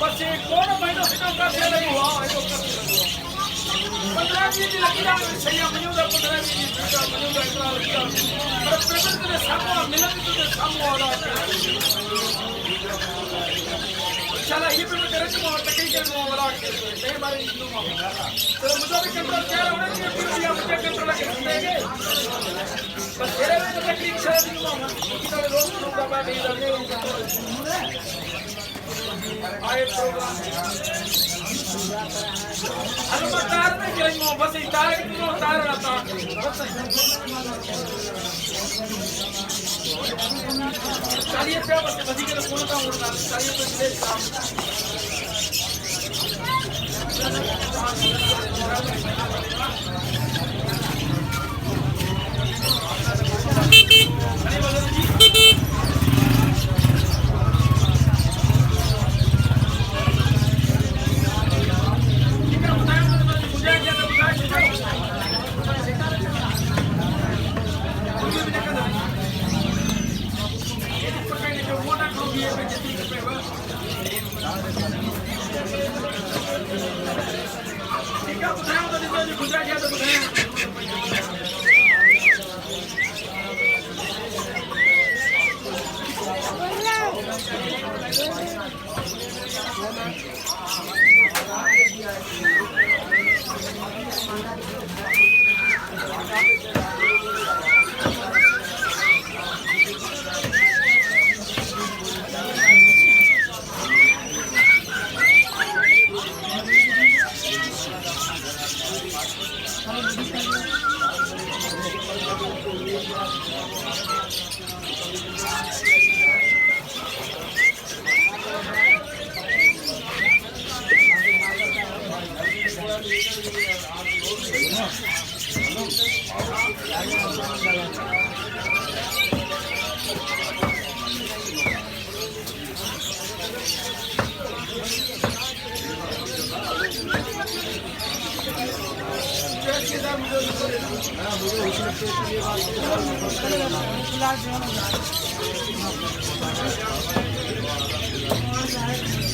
પછી કોણ મહિનો સીધો કરશે નહીં હો એનો કરશે 15 દી લગી જાય સૈયા મનુદા 15 દી સીધા મનુદા એટલા લગી જાય પર પ્રગટ ને સામો મિલન તો સામો આલા चला ये भी तेरे को और तकलीफ के नो वाला नहीं मारे नो तो मुझे भी कंट्रोल क्या होना चाहिए फिर भी आप मुझे कंट्रोल करके देंगे बस तेरे में तकलीफ से नो तो लोग लोग का नहीं लगे आए प्रोग्राम अलमा तार में गई मो बस तार को तार रहता चलिए पे बस बदी के फोन का उड़ना चलिए तो ले काम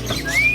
Gracias.